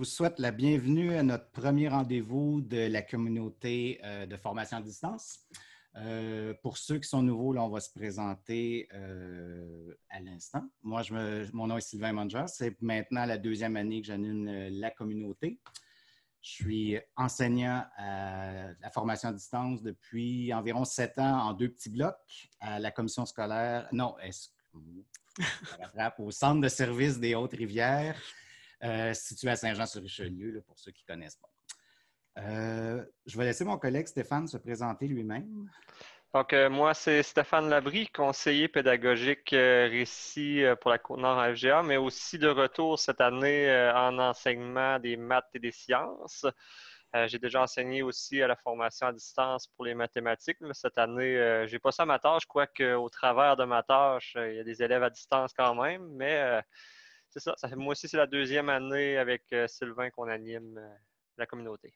vous souhaite la bienvenue à notre premier rendez-vous de la communauté de formation à distance. Pour ceux qui sont nouveaux, là, on va se présenter à l'instant. Moi, mon nom est Sylvain Manger. C'est maintenant la deuxième année que j'anime la communauté. Je suis enseignant à la formation à distance depuis environ 7 ans en 2 petits blocs à la commission scolaire, au Centre de services des Hautes-Rivières, situé à Saint-Jean-sur-Richelieu, pour ceux qui ne connaissent pas. Je vais laisser mon collègue Stéphane se présenter lui-même. Donc, moi, c'est Stéphane Labrie, conseiller pédagogique Récit pour la Côte-Nord à FGA, mais aussi de retour cette année en enseignement des maths et des sciences. J'ai déjà enseigné aussi à la formation à distance pour les mathématiques, mais cette année, j'ai pas ça à ma tâche, quoique au travers de ma tâche, il y a des élèves à distance quand même, mais c'est ça. Moi aussi, c'est la deuxième année avec Sylvain qu'on anime la communauté.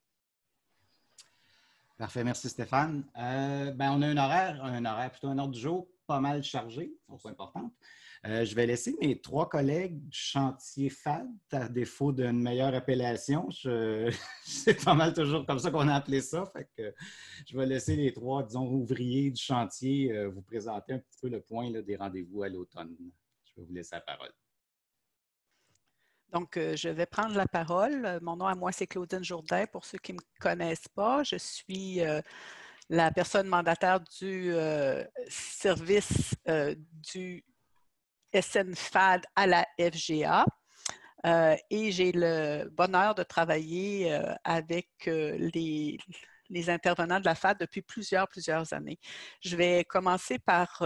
Parfait, merci Stéphane. On a plutôt un ordre du jour pas mal chargé, c'est important. Je vais laisser mes 3 collègues du chantier FAD, à défaut d'une meilleure appellation. C'est pas mal toujours comme ça qu'on a appelé ça. Fait que je vais laisser les 3, disons, ouvriers du chantier vous présenter un petit peu le point là, des rendez-vous à l'automne. Je vais vous laisser la parole. Donc, je vais prendre la parole. Mon nom à moi, c'est Claudine Jourdain. Pour ceux qui ne me connaissent pas, je suis la personne mandataire du service du SNFAD à la FGA. Et j'ai le bonheur de travailler avec les intervenants de la FAD depuis plusieurs années. Je vais commencer par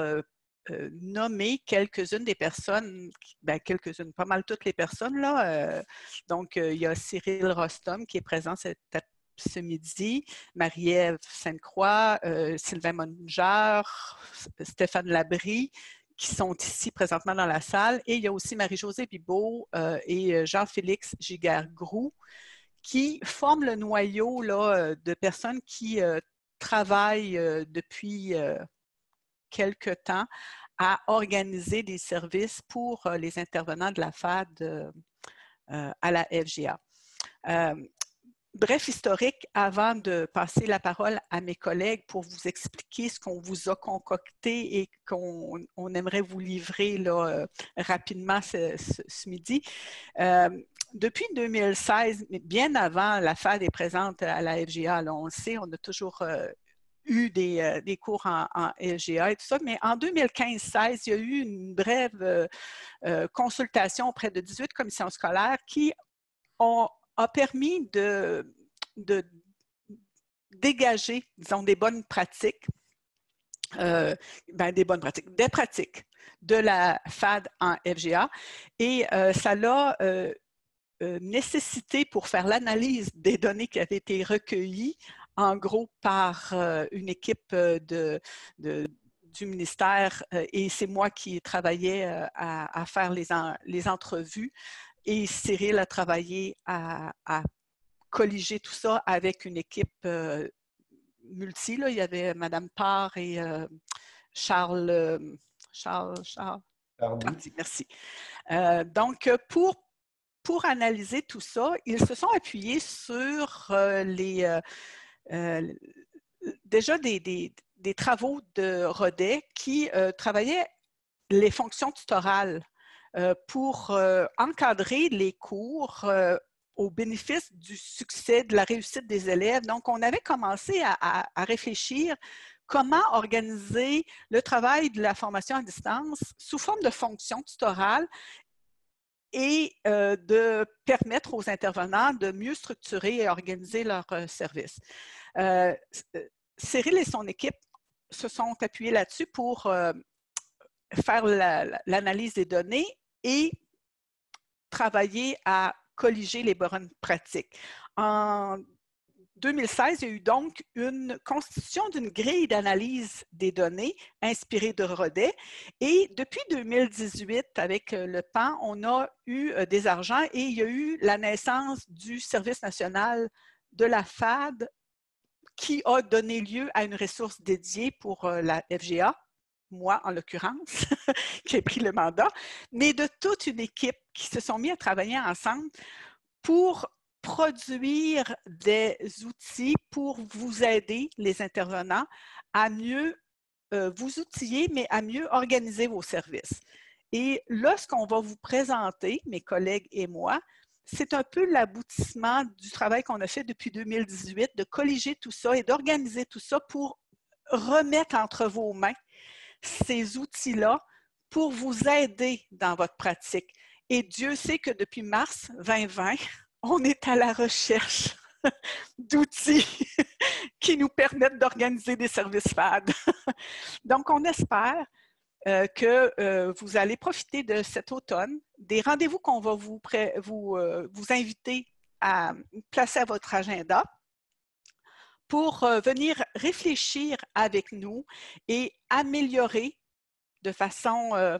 nommer quelques-unes des personnes, pas mal toutes les personnes là. Donc, il y a Cyril Rostom qui est présent ce midi, Marie-Ève Sainte-Croix, Sylvain Manger, Stéphane Labrie, qui sont ici présentement dans la salle. Et il y a aussi Marie-Josée Bibeau et Jean-Félix Giguère-Groux qui forment le noyau là, de personnes qui travaillent depuis quelque temps à organiser des services pour les intervenants de la FAD à la FGA. Bref historique avant de passer la parole à mes collègues pour vous expliquer ce qu'on vous a concocté et qu'on aimerait vous livrer là, rapidement ce midi. Depuis 2016, mais bien avant, la FAD est présente à la FGA, là, on le sait, on a toujours eu des cours en FGA et tout ça, mais en 2015-16, il y a eu une brève consultation auprès de 18 commissions scolaires qui a permis de dégager, disons, des pratiques de la FAD en FGA. Et ça l'a nécessité pour faire l'analyse des données qui avaient été recueillies, en gros par une équipe du ministère, et c'est moi qui travaillais à faire les entrevues. Et Cyril a travaillé à colliger tout ça avec une équipe multi. Là. Il y avait Mme Parr et Charles. Merci. Donc, pour analyser tout ça, ils se sont appuyés sur déjà des travaux de Rodet qui travaillaient les fonctions tutorales pour encadrer les cours au bénéfice du succès, de la réussite des élèves. Donc, on avait commencé à réfléchir comment organiser le travail de la formation à distance sous forme de fonctions tutorales et de permettre aux intervenants de mieux structurer et organiser leurs services. Cyril et son équipe se sont appuyés là-dessus pour faire l'analyse des données et travailler à colliger les bonnes pratiques. En 2016, il y a eu donc une constitution d'une grille d'analyse des données inspirée de Rodet. Et depuis 2018, avec le PAN, on a eu des argents et il y a eu la naissance du Service national de la FAD qui a donné lieu à une ressource dédiée pour la FGA, moi en l'occurrence, qui ai pris le mandat, mais de toute une équipe qui se sont mis à travailler ensemble pour produire des outils pour vous aider, les intervenants, à mieux vous outiller, mais à mieux organiser vos services. Et là, ce qu'on va vous présenter, mes collègues et moi, c'est un peu l'aboutissement du travail qu'on a fait depuis 2018, de colliger tout ça et d'organiser tout ça pour remettre entre vos mains ces outils-là pour vous aider dans votre pratique. Et Dieu sait que depuis mars 2020, on est à la recherche d'outils qui nous permettent d'organiser des services FAD. Donc, on espère que vous allez profiter de cet automne, des rendez-vous qu'on va vous inviter à placer à votre agenda pour venir réfléchir avec nous et améliorer de façon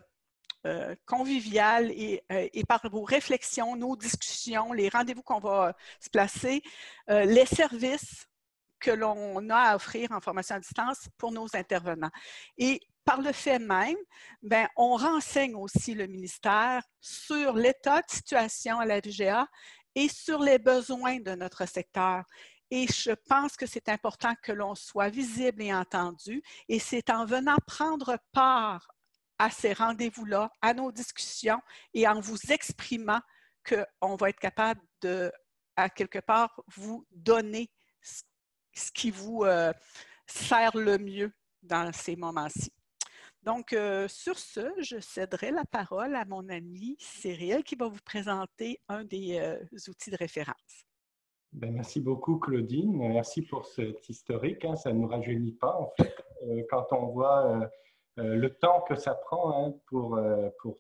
conviviale et par vos réflexions, nos discussions, les rendez-vous qu'on va se placer, les services que l'on a à offrir en formation à distance pour nos intervenants. Et par le fait même, bien, on renseigne aussi le ministère sur l'état de situation à la FGA et sur les besoins de notre secteur. Et je pense que c'est important que l'on soit visible et entendu. Et c'est en venant prendre part à ces rendez-vous-là, à nos discussions et en vous exprimant qu'on va être capable de, à quelque part, vous donner ce qui vous sert le mieux dans ces moments-ci. Donc, sur ce, je céderai la parole à mon ami Cyril qui va vous présenter un des outils de référence. Ben, merci beaucoup, Claudine. Merci pour cet historique. Hein. Ça ne nous rajeunit pas, en fait, quand on voit le temps que ça prend hein, pour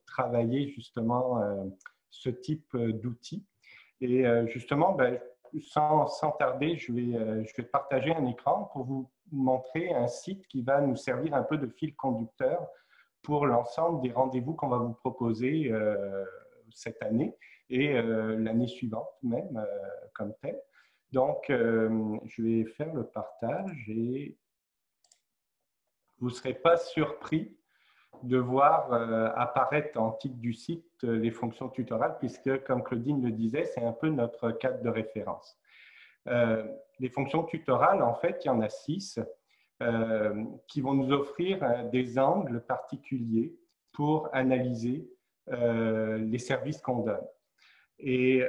travailler justement ce type d'outils. Et justement, ben, sans tarder, je vais partager un écran pour vous montrer un site qui va nous servir un peu de fil conducteur pour l'ensemble des rendez-vous qu'on va vous proposer cette année et l'année suivante même comme tel. Donc, je vais faire le partage et vous ne serez pas surpris de voir apparaître en titre du site les fonctions tutorales puisque, comme Claudine le disait, c'est un peu notre cadre de référence. Les fonctions tutorales, en fait, il y en a 6 qui vont nous offrir des angles particuliers pour analyser les services qu'on donne. Et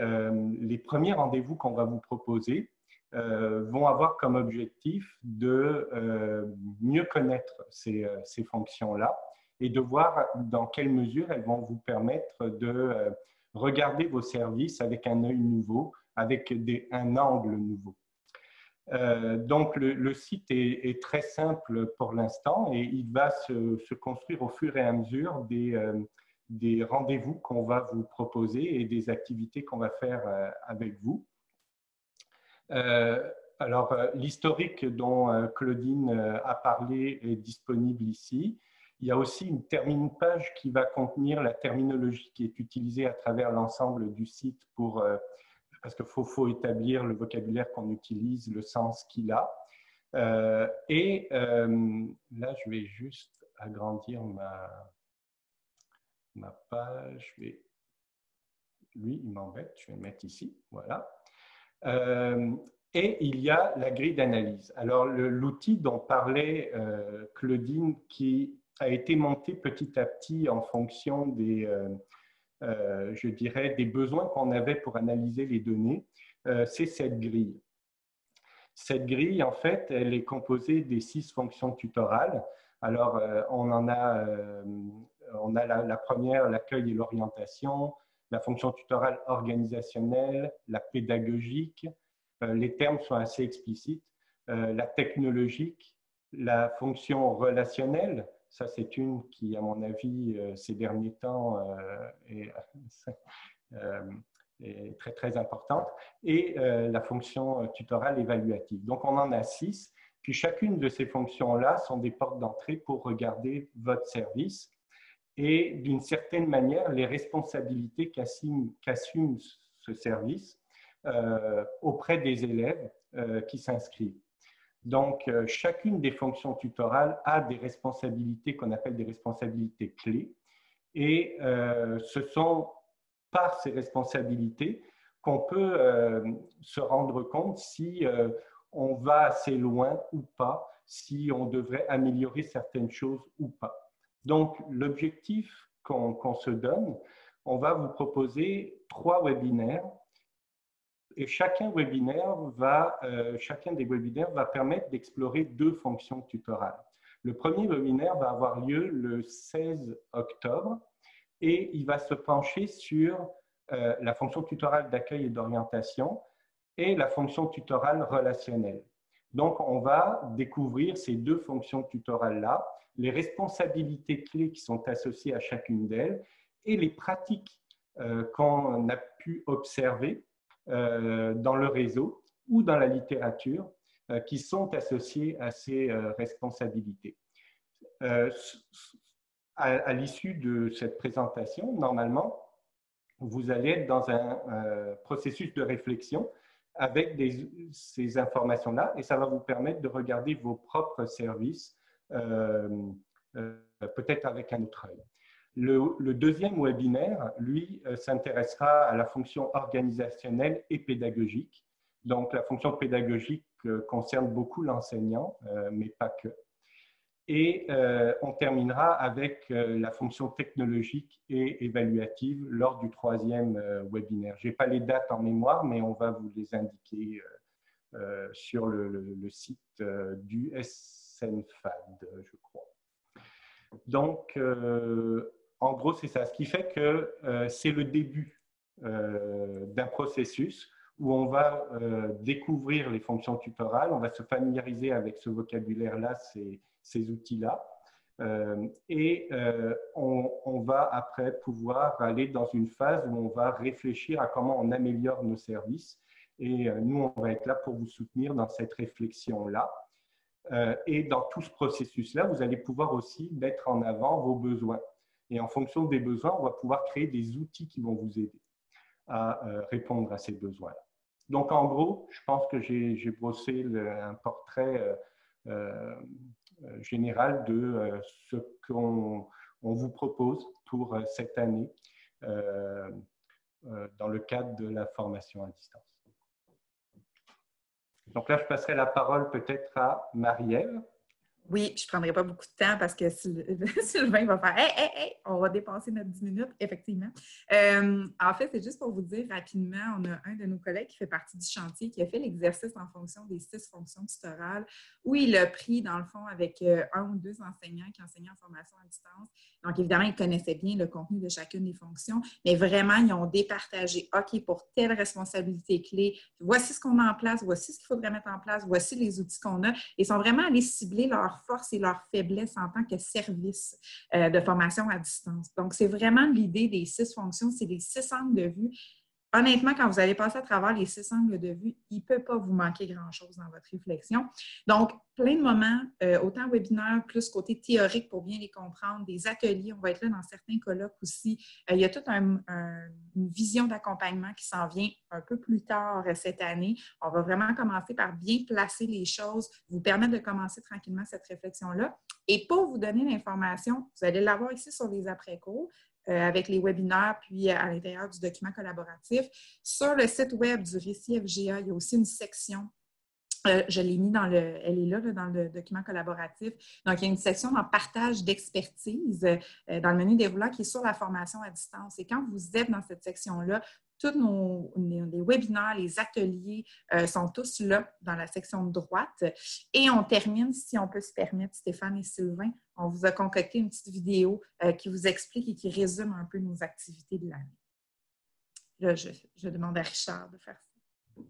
les premiers rendez-vous qu'on va vous proposer vont avoir comme objectif de mieux connaître ces fonctions-là et de voir dans quelle mesure elles vont vous permettre de regarder vos services avec un œil nouveau, avec un angle nouveau. Donc, le site est très simple pour l'instant et il va se construire au fur et à mesure des rendez-vous qu'on va vous proposer et des activités qu'on va faire avec vous. Alors, l'historique dont Claudine a parlé est disponible ici. Il y a aussi une page qui va contenir la terminologie qui est utilisée à travers l'ensemble du site parce qu'il faut établir le vocabulaire qu'on utilise, le sens qu'il a. Là, je vais juste agrandir ma page. Lui, il m'embête, je vais le mettre ici. Voilà. Et il y a la grille d'analyse. Alors, l'outil dont parlait Claudine, qui a été monté petit à petit en fonction je dirais, des besoins qu'on avait pour analyser les données, c'est cette grille. Cette grille, en fait, elle est composée des 6 fonctions tutorales. Alors, on a la première, l'accueil et l'orientation, la fonction tutorale organisationnelle, la pédagogique, les termes sont assez explicites, la technologique, la fonction relationnelle, ça c'est une qui, à mon avis, ces derniers temps est très, très importante, et la fonction tutorale évaluative. Donc, on en a 6, puis chacune de ces fonctions-là sont des portes d'entrée pour regarder votre service et, d'une certaine manière, les responsabilités qu'assume ce service auprès des élèves qui s'inscrivent. Donc, chacune des fonctions tutorales a des responsabilités qu'on appelle des responsabilités clés et ce sont par ces responsabilités qu'on peut se rendre compte si on va assez loin ou pas, si on devrait améliorer certaines choses ou pas. Donc, l'objectif qu'on se donne, on va vous proposer 3 webinaires et chacun des webinaires va permettre d'explorer 2 fonctions tutorales. Le premier webinaire va avoir lieu le 16 octobre et il va se pencher sur la fonction tutorale d'accueil et d'orientation et la fonction tutorale relationnelle. Donc, on va découvrir ces 2 fonctions tutorales-là, les responsabilités clés qui sont associées à chacune d'elles et les pratiques qu'on a pu observer dans le réseau ou dans la littérature qui sont associées à ces responsabilités. À l'issue de cette présentation, normalement, vous allez être dans un processus de réflexion avec ces informations-là et ça va vous permettre de regarder vos propres services, peut-être avec un autre œil. Le deuxième webinaire, lui, s'intéressera à la fonction organisationnelle et pédagogique. Donc, la fonction pédagogique concerne beaucoup l'enseignant, mais pas que. Et on terminera avec la fonction technologique et évaluative lors du 3e webinaire. Je n'ai pas les dates en mémoire, mais on va vous les indiquer sur le site du SNFAD, je crois. Donc, en gros, c'est ça. Ce qui fait que c'est le début d'un processus où on va découvrir les fonctions tutorales, on va se familiariser avec ce vocabulaire-là, ces outils-là, et on va après pouvoir aller dans une phase où on va réfléchir à comment on améliore nos services. Et nous, on va être là pour vous soutenir dans cette réflexion-là. Et dans tout ce processus-là, vous allez pouvoir aussi mettre en avant vos besoins. Et en fonction des besoins, on va pouvoir créer des outils qui vont vous aider à répondre à ces besoins-là. Donc, en gros, je pense que j'ai brossé un portrait général de ce qu'on vous propose pour cette année dans le cadre de la formation à distance. Donc là, je passerai la parole peut-être à Marie-Ève. Oui, je ne prendrai pas beaucoup de temps parce que Sylvain va faire « Hey, on va dépasser notre 10 minutes, effectivement. » En fait, c'est juste pour vous dire rapidement, on a un de nos collègues qui fait partie du chantier qui a fait l'exercice en fonction des 6 fonctions tutorales où il a pris, dans le fond, avec 1 ou 2 enseignants qui enseignaient en formation à distance. Donc, évidemment, ils connaissaient bien le contenu de chacune des fonctions, mais vraiment, ils ont départagé « OK, pour telle responsabilité clé, voici ce qu'on a en place, voici ce qu'il faudrait mettre en place, voici les outils qu'on a. » Ils sont vraiment allés cibler leurs forces et leurs faiblesses en tant que service de formation à distance. Donc, c'est vraiment l'idée des 6 fonctions, c'est les 6 angles de vue. Honnêtement, quand vous allez passer à travers les 6 angles de vue, il ne peut pas vous manquer grand-chose dans votre réflexion. Donc, plein de moments, autant webinaire, plus côté théorique pour bien les comprendre, des ateliers, on va être là dans certains colloques aussi. Il y a toute une vision d'accompagnement qui s'en vient un peu plus tard cette année. On va vraiment commencer par bien placer les choses, vous permettre de commencer tranquillement cette réflexion-là. Et pour vous donner l'information, vous allez l'avoir ici sur les après-cours, avec les webinaires, puis à l'intérieur du document collaboratif. Sur le site web du Récit FGA, il y a aussi une section, je l'ai mis elle est là, dans le document collaboratif. Donc, il y a une section en partage d'expertise dans le menu déroulant qui est sur la formation à distance. Et quand vous êtes dans cette section-là, tous les webinaires, les ateliers sont tous là dans la section de droite. Et on termine, si on peut se permettre, Stéphane et Sylvain, on vous a concocté une petite vidéo qui vous explique et qui résume un peu nos activités de l'année. Là, je demande à Richard de faire ça.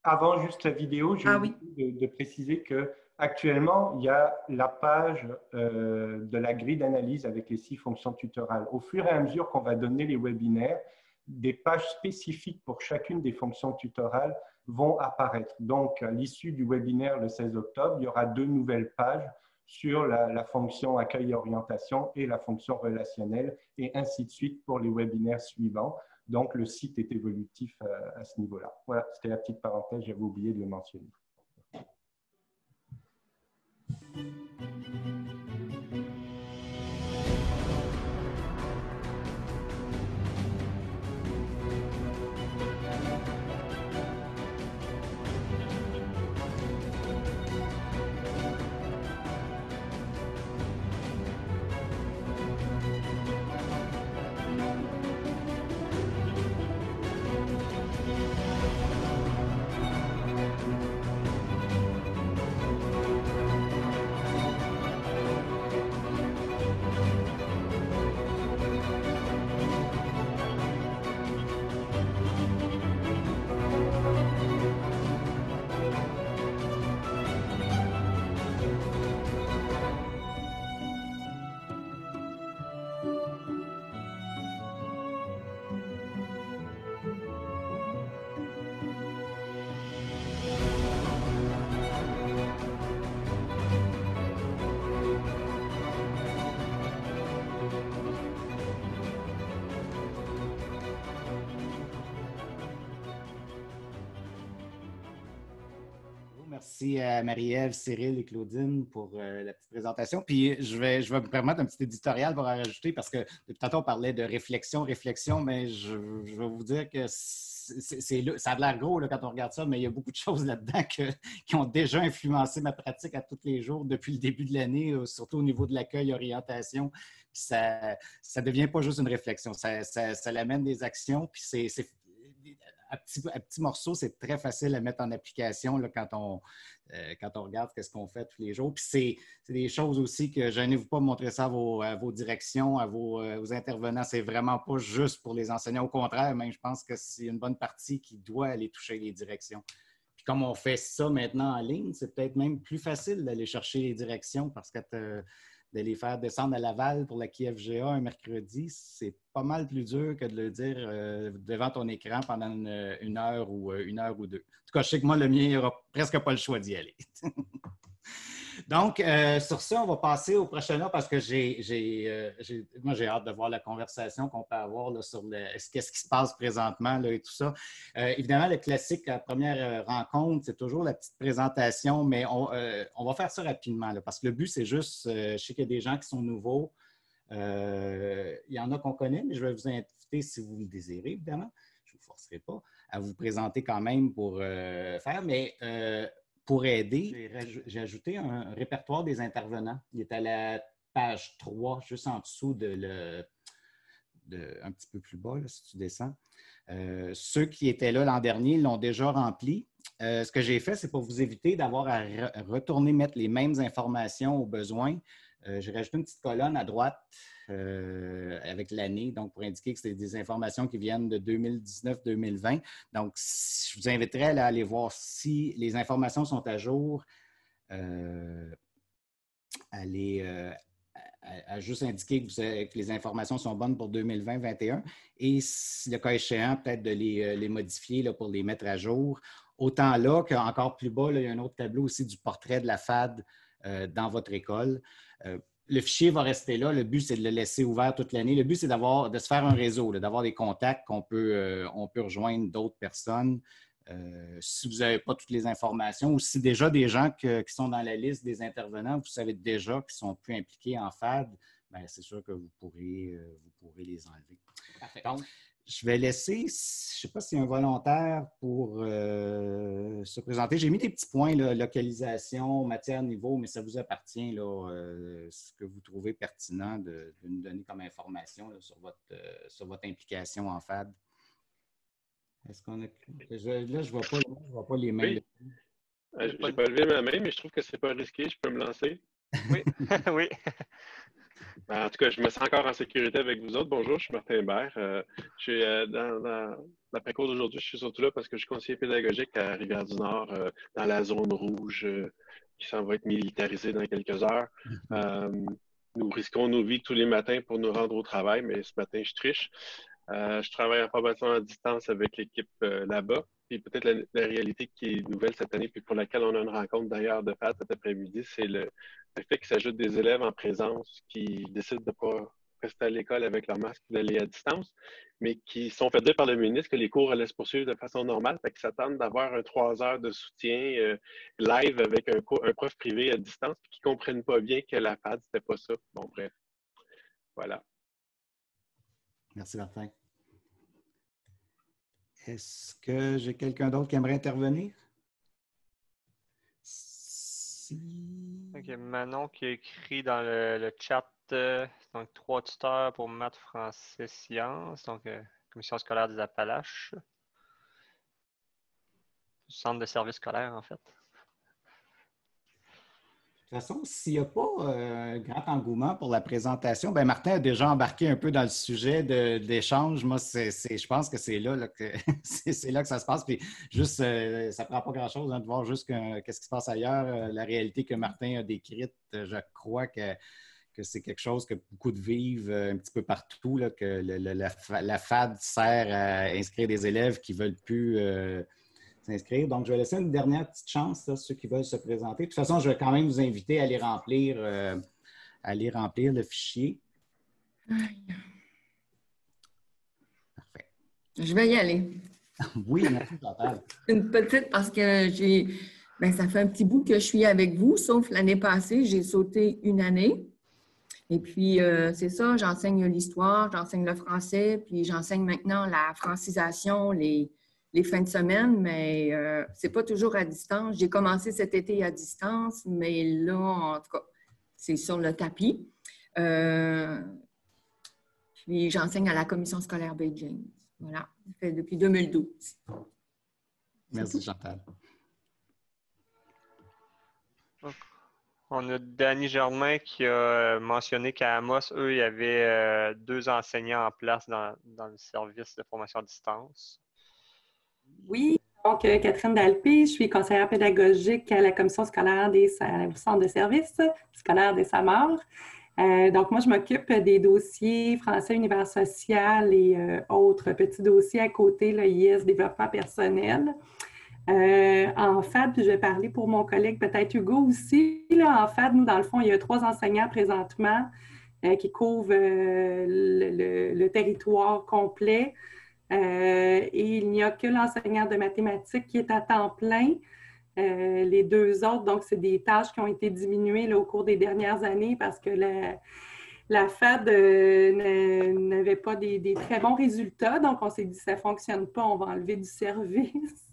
Avant juste la vidéo, j'ai oublié de préciser qu'actuellement, il y a la page de la grille d'analyse avec les 6 fonctions tutorales. Au fur et à mesure qu'on va donner les webinaires, des pages spécifiques pour chacune des fonctions tutorales vont apparaître. Donc, à l'issue du webinaire le 16 octobre, il y aura 2 nouvelles pages sur la fonction accueil et orientation et la fonction relationnelle, et ainsi de suite pour les webinaires suivants. Donc, le site est évolutif à ce niveau-là. Voilà, c'était la petite parenthèse, j'avais oublié de le mentionner. merci à Marie-Ève, Cyril et Claudine pour la petite présentation. Puis je vais me permettre un petit éditorial pour en rajouter parce que depuis tantôt on parlait de réflexion, mais je vais vous dire que ça a l'air gros là, quand on regarde ça, mais il y a beaucoup de choses là-dedans qui ont déjà influencé ma pratique à tous les jours depuis le début de l'année, surtout au niveau de l'accueil, orientation. Puis ça ne devient pas juste une réflexion, ça l'amène des actions, puis c'est à petits morceaux, c'est très facile à mettre en application là, quand on regarde ce qu'on fait tous les jours. Puis c'est des choses aussi que gênez-vous pas de montrer ça à vos directions, à vos intervenants. C'est vraiment pas juste pour les enseignants. Au contraire, même, je pense que c'est une bonne partie qui doit aller toucher les directions. Puis comme on fait ça maintenant en ligne, c'est peut-être même plus facile d'aller chercher les directions parce que de les faire descendre à Laval pour la QFGA un mercredi, c'est pas mal plus dur que de le dire devant ton écran pendant une heure ou deux. En tout cas, je sais que moi, le mien, il n'y aura presque pas le choix d'y aller. Donc, sur ça, on va passer au prochain heure parce que moi, j'ai hâte de voir la conversation qu'on peut avoir là, sur qu'est-ce qui se passe présentement là, et tout ça. Évidemment, le classique, la première rencontre, c'est toujours la petite présentation, mais on va faire ça rapidement là, parce que le but, c'est juste, je sais qu'il y a des gens qui sont nouveaux. Il y en a qu'on connaît, mais je vais vous inviter, si vous le désirez, évidemment. Je ne vous forcerai pas à vous présenter quand même pour faire, mais pour aider, j'ai ajouté un répertoire des intervenants. Il est à la page 3, juste en dessous un petit peu plus bas, là, si tu descends. Ceux qui étaient là l'an dernier l'ont déjà rempli. Ce que j'ai fait, c'est pour vous éviter d'avoir à retourner mettre les mêmes informations au besoin. J'ai rajouté une petite colonne à droite avec l'année, donc pour indiquer que c'est des informations qui viennent de 2019-2020. Donc, je vous inviterai à aller voir si les informations sont à jour, à juste indiquer que les informations sont bonnes pour 2020-2021 et, si le cas échéant, peut-être de les modifier là, pour les mettre à jour. Autant là qu'encore plus bas, là, il y a un autre tableau aussi du portrait de la FAD dans votre école. Le fichier va rester là. Le but, c'est de le laisser ouvert toute l'année. Le but, c'est de se faire un réseau, d'avoir des contacts on peut rejoindre d'autres personnes. Si vous n'avez pas toutes les informations ou si déjà des gens qui sont dans la liste des intervenants, vous savez déjà qu'ils sont plus impliqués en FAD, bien, c'est sûr que vous pourrez les enlever. Parfait. Donc, je vais laisser, je ne sais pas s'il y a un volontaire pour se présenter. J'ai mis des petits points, là, localisation, matière, niveau, mais ça vous appartient, là, ce que vous trouvez pertinent de nous donner comme information là, sur votre implication en FAD. Est-ce qu'on a... Là, je ne vois pas les mains. Oui. Je n'ai pas levé ma main, mais je trouve que ce n'est pas risqué. Je peux me lancer. Oui. Oui. En tout cas, je me sens encore en sécurité avec vous autres. Bonjour, je suis Martin Hébert. Je suis dans l'après-cours d'aujourd'hui, je suis surtout là parce que je suis conseiller pédagogique à Rivière-du-Nord, dans la zone rouge qui s'en va être militarisée dans quelques heures. Nous risquons nos vies tous les matins pour nous rendre au travail, mais ce matin, je triche. Je travaille en formation à distance avec l'équipe là-bas. Puis peut-être la réalité qui est nouvelle cette année, puis pour laquelle on a une rencontre d'ailleurs de FAD cet après-midi, c'est le fait qu'il s'ajoute des élèves en présence qui décident de ne pas rester à l'école avec leur masque et d'aller à distance, mais qui sont fait dire par le ministre que les cours allaient se poursuivre de façon normale, fait qu'ils s'attendent d'avoir un 3 heures de soutien live avec un prof privé à distance, puis qui ne comprennent pas bien que la FAD, c'était pas ça. Bon, bref. Voilà. Merci, Martin. Est-ce que j'ai quelqu'un d'autre qui aimerait intervenir? Okay, Manon qui a écrit dans le chat, donc 3 tuteurs pour maths, français, sciences, donc commission scolaire des Appalaches. Centre de service scolaire, en fait. De toute façon, s'il n'y a pas un grand engouement pour la présentation, bien, Martin a déjà embarqué un peu dans le sujet d'échange. Moi, je pense que c'est là que c'est là que ça se passe. Puis juste, ça ne prend pas grand-chose de voir juste qu'est-ce qui se passe ailleurs. La réalité que Martin a décrite, je crois que c'est quelque chose que beaucoup de vivent un petit peu partout, là, que la FAD sert à inscrire des élèves qui ne veulent plus s'inscrire. Donc, je vais laisser une dernière petite chance, là, ceux qui veulent se présenter. De toute façon, je vais quand même vous inviter à aller remplir le fichier. Parfait. Je vais y aller. Oui, merci, Chantal. Une petite, parce que j'ai Bien, ça fait un petit bout que je suis avec vous, sauf l'année passée, j'ai sauté une année. Et puis, c'est ça, j'enseigne l'histoire, j'enseigne le français, puis j'enseigne maintenant la francisation, les fins de semaine, mais c'est pas toujours à distance. J'ai commencé cet été à distance, mais là, en tout cas, c'est sur le tapis. Puis, j'enseigne à la commission scolaire Bay James. Voilà, ça fait depuis 2012. Merci, Chantal. On a Danny Germain qui a mentionné qu'à Amos, eux, il y avait 2 enseignants en place dans le service de formation à distance. Oui, donc Catherine Dalpé, je suis conseillère pédagogique à la commission scolaire au centre de service scolaire des Samars. Donc, moi, je m'occupe des dossiers français, univers social et autres petits dossiers à côté, là, IS, développement personnel. En FAD, puis je vais parler pour mon collègue, peut-être Hugo aussi. Là, en FAD, nous, dans le fond, il y a 3 enseignants présentement qui couvrent le territoire complet. Et il n'y a que l'enseignant de mathématiques qui est à temps plein. Les 2 autres, donc, c'est des tâches qui ont été diminuées là, au cours des dernières années parce que la FAD n'avait pas des très bons résultats. Donc, on s'est dit, ça ne fonctionne pas, on va enlever du service.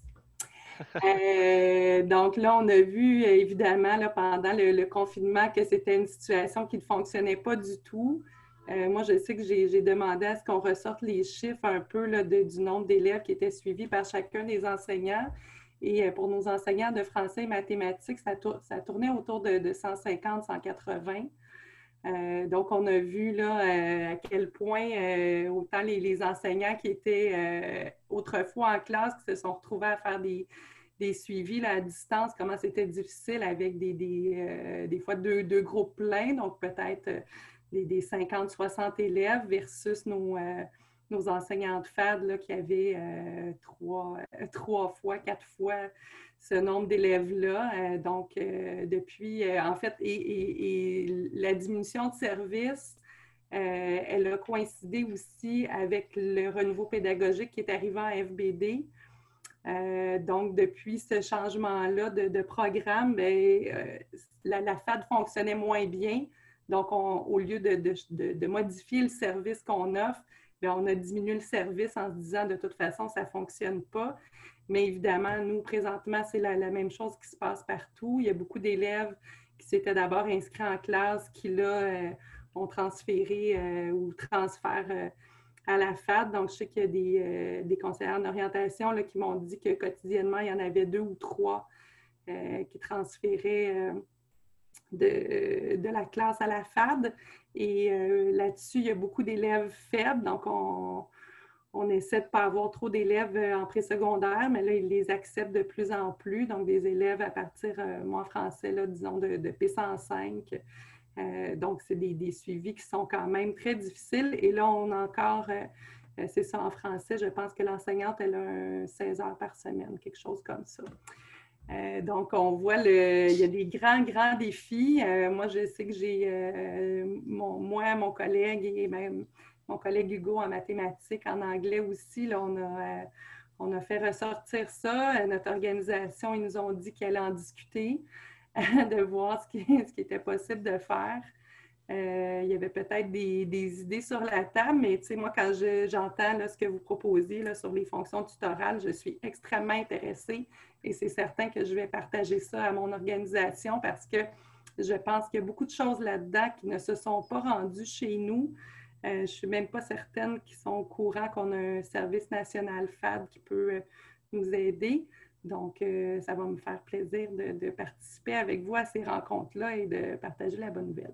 Donc là, on a vu évidemment là, pendant le confinement que c'était une situation qui ne fonctionnait pas du tout. Moi, je sais que j'ai demandé à ce qu'on ressorte les chiffres un peu là, du nombre d'élèves qui étaient suivis par chacun des enseignants. Et pour nos enseignants de français et mathématiques, ça tournait autour de 150, 180. Donc, on a vu là, à quel point autant les enseignants qui étaient autrefois en classe, qui se sont retrouvés à faire des suivis là, à distance, comment c'était difficile avec des fois deux groupes pleins, donc peut-être des 50, 60 élèves versus nos enseignants de FAD là, qui avaient 3 fois, 4 fois ce nombre d'élèves-là. Donc, depuis, en fait, et la diminution de service, elle a coïncidé aussi avec le renouveau pédagogique qui est arrivé en FBD. Donc, depuis ce changement-là de programme, la FAD fonctionnait moins bien. Donc, au lieu de modifier le service qu'on offre, on a diminué le service en se disant de toute façon, ça ne fonctionne pas. Mais évidemment, nous, présentement, c'est la même chose qui se passe partout. Il y a beaucoup d'élèves qui s'étaient d'abord inscrits en classe qui, là, ont transféré ou transfèrent à la FAD. Donc, je sais qu'il y a des conseillères en orientation là, qui m'ont dit que quotidiennement, il y en avait 2 ou 3 qui transféraient de la classe à la FAD. Et là-dessus, il y a beaucoup d'élèves faibles. Donc, on essaie de ne pas avoir trop d'élèves en présecondaire, mais là, ils les acceptent de plus en plus. Donc, des élèves à partir, moi en français, là, disons, de P105. Donc, c'est des suivis qui sont quand même très difficiles. Et là, on a encore, c'est ça en français, je pense que l'enseignante, elle a 16 heures par semaine, quelque chose comme ça. Donc, on voit, il y a des grands défis. Moi, je sais que j'ai, mon collègue et même mon collègue Hugo en mathématiques, en anglais aussi, là, on a fait ressortir ça. Notre organisation, ils nous ont dit qu'elle allait en discuter, de voir ce qui était possible de faire. Il y avait peut-être des idées sur la table, mais tu sais, moi, quand j'entends là, ce que vous proposez là, sur les fonctions tutorales, je suis extrêmement intéressée et c'est certain que je vais partager ça à mon organisation parce que je pense qu'il y a beaucoup de choses là-dedans qui ne se sont pas rendues chez nous. Je ne suis même pas certaine qu'ils sont au courant qu'on a un service national FAD qui peut nous aider. Donc, ça va me faire plaisir de participer avec vous à ces rencontres-là et de partager la bonne nouvelle.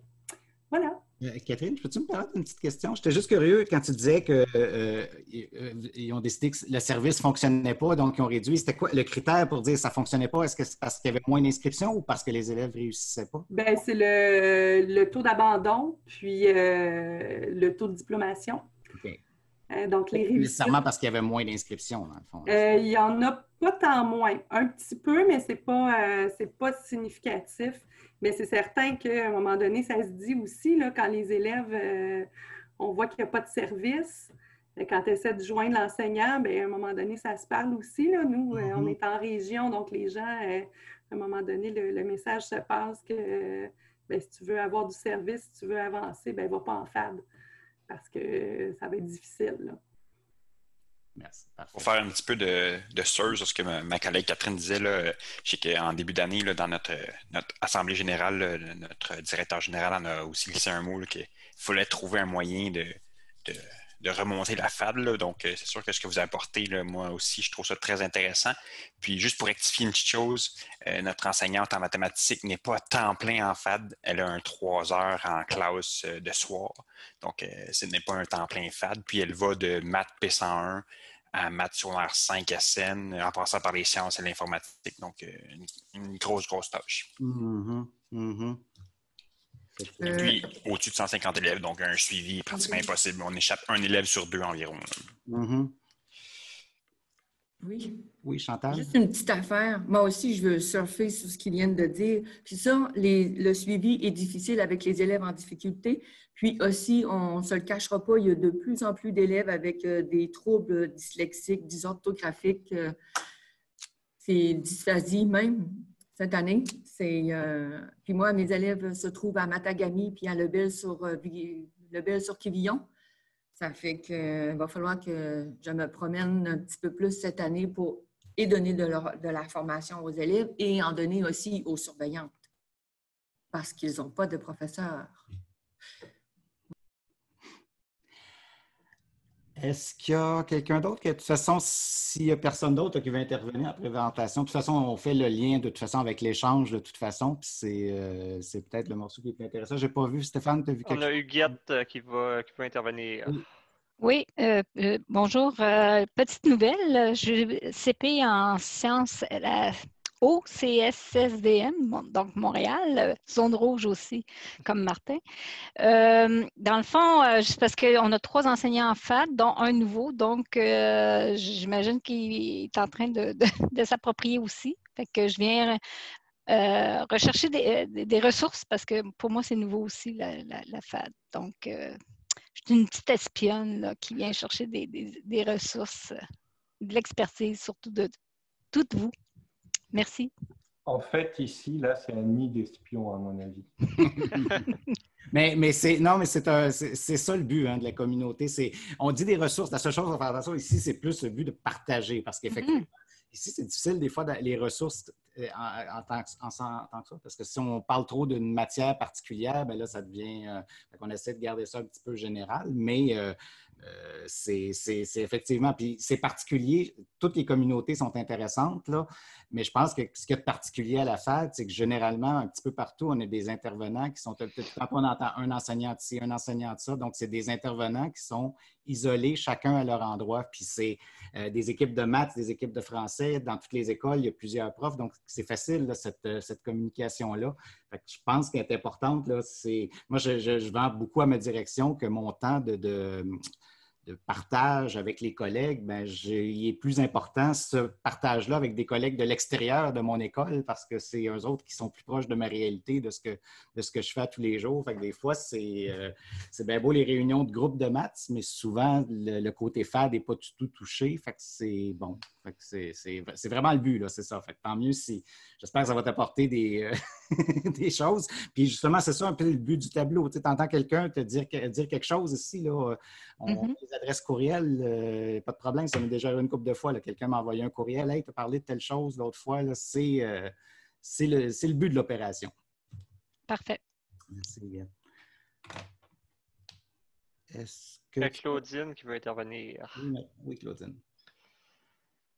Voilà. Catherine, peux-tu me permettre une petite question? J'étais juste curieux quand tu disais qu'ils ont décidé que le service ne fonctionnait pas, donc ils ont réduit. C'était quoi le critère pour dire que ça ne fonctionnait pas? Est-ce que c'est parce qu'il y avait moins d'inscriptions ou parce que les élèves ne réussissaient pas? Bien, c'est le taux d'abandon, puis le taux de diplomation. OK. Donc, les réussites. Nécessairement parce qu'il y avait moins d'inscriptions, dans le fond. Il n'y en a pas tant moins. Un petit peu, mais ce n'est pas significatif. Mais c'est certain qu'à un moment donné, ça se dit aussi, là, quand les élèves, on voit qu'il n'y a pas de service, quand tu essaies de joindre l'enseignant, bien, à un moment donné, ça se parle aussi. Là. Nous, on est en région, donc les gens à un moment donné, le message se passe que si tu veux avoir du service, si tu veux avancer, va pas en FAD parce que ça va être difficile. Là. Merci. Pour faire un petit peu de sur ce que ma collègue Catherine disait, là, je sais qu'en début d'année, là, dans notre assemblée générale, là, notre directeur général en a aussi glissé un mot qu'il fallait trouver un moyen de remonter la FAD. Là. Donc, c'est sûr que ce que vous apportez, là, moi aussi, je trouve ça très intéressant. Puis, juste pour rectifier une petite chose, notre enseignante en mathématiques n'est pas à temps plein en FAD. Elle a un 3 heures en classe de soir. Donc, ce n'est pas un temps plein FAD. Puis, elle va de maths P101 à maths secondaire 5 SN, en passant par les sciences et l'informatique. Donc, une grosse tâche. Mm-hmm. Mm-hmm. Et puis, au-dessus de 150 élèves, donc un suivi est pratiquement impossible. On échappe un élève sur 2 environ. Mm-hmm. Oui, Chantal? Juste une petite affaire. Moi aussi, je veux surfer sur ce qu'ils viennent de dire. Puis ça, le suivi est difficile avec les élèves en difficulté. Puis aussi, on ne se le cachera pas, il y a de plus en plus d'élèves avec des troubles dyslexiques, dysorthographiques, c'est dysphasie même. Cette année, puis moi, mes élèves se trouvent à Matagami puis à Lebel-sur-Quivillon. Ça fait qu'il va falloir que je me promène un petit peu plus cette année pour donner de la formation aux élèves et en donner aussi aux surveillantes parce qu'ils n'ont pas de professeurs. Est-ce qu'il y a quelqu'un d'autre? De toute façon, s'il n'y a personne d'autre qui veut intervenir en présentation, de toute façon, on fait le lien de toute façon avec l'échange de toute façon, puis c'est peut-être le morceau qui est plus intéressant. Je n'ai pas vu, Stéphane, tu as vu quelque chose? On a Huguette qui peut intervenir. Oui, bonjour. Petite nouvelle, je CP en sciences au CSSDM, donc Montréal, zone rouge aussi, comme Martin. Dans le fond, c'est parce qu'on a 3 enseignants en FAD, dont un nouveau, donc j'imagine qu'il est en train de s'approprier aussi. Fait que je viens rechercher des ressources parce que pour moi, c'est nouveau aussi, la FAD. Donc, je suis une petite espionne là, qui vient chercher des ressources, de l'expertise, surtout de toutes vous. Merci. En fait, ici, là, c'est un nid d'espions, à mon avis. mais c'est ça le but de la communauté. On dit des ressources. La seule chose à faire attention ici, c'est plus le but de partager. Parce qu'effectivement, ici, c'est difficile des fois les ressources en tant que ça. Parce que si on parle trop d'une matière particulière, bien là, ça devient... on essaie de garder ça un petit peu général, mais c'est effectivement... Puis c'est particulier. Toutes les communautés sont intéressantes, là, mais je pense que ce qu'il y a de particulier à la FAD, c'est que généralement, un petit peu partout, on a des intervenants qui sont... Quand on entend un enseignant de ci, un enseignant de ça, donc c'est des intervenants qui sont isolés, chacun à leur endroit. Puis c'est des équipes de maths, des équipes de français. Dans toutes les écoles, il y a plusieurs profs, donc c'est facile, là, cette communication-là. Fait que je pense qu'elle est importante. Là, moi, je vends beaucoup à ma direction que mon temps de partage avec les collègues, bien, il est plus important ce partage-là avec des collègues de l'extérieur de mon école parce que c'est eux autres qui sont plus proches de ma réalité, de ce que je fais tous les jours. Fait que des fois, c'est bien beau les réunions de groupe de maths, mais souvent, le côté FAD n'est pas du tout touché. Fait que c'est bon. Fait que c'est vraiment le but, là, c'est ça. Fait que tant mieux si... J'espère que ça va t'apporter des choses. Puis justement, c'est ça un peu le but du tableau. Tu entends quelqu'un te dire quelque chose ici, là. Les adresses courriels, pas de problème, ça m'est déjà arrivé une couple de fois. Quelqu'un m'a envoyé un courriel. Hey, tu as parlé de telle chose l'autre fois. C'est le but de l'opération. Parfait. Merci. Est-ce que... Claudine qui veut intervenir. Oui, Claudine.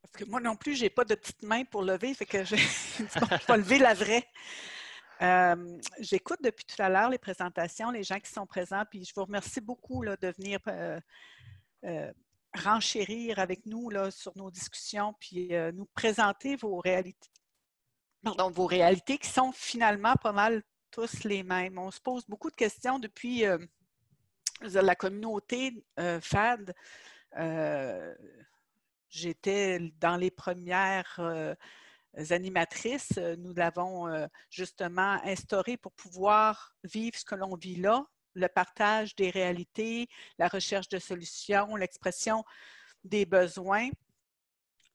Parce que moi non plus, je n'ai pas de petite main pour lever, fait que je vais lever la vraie. J'écoute depuis tout à l'heure les présentations, les gens qui sont présents, puis je vous remercie beaucoup là, de venir renchérir avec nous là, sur nos discussions, puis nous présenter vos réalités qui sont finalement pas mal tous les mêmes. On se pose beaucoup de questions depuis la communauté FAD. J'étais dans les premières animatrices. Nous l'avons justement instauré pour pouvoir vivre ce que l'on vit là, le partage des réalités, la recherche de solutions, l'expression des besoins.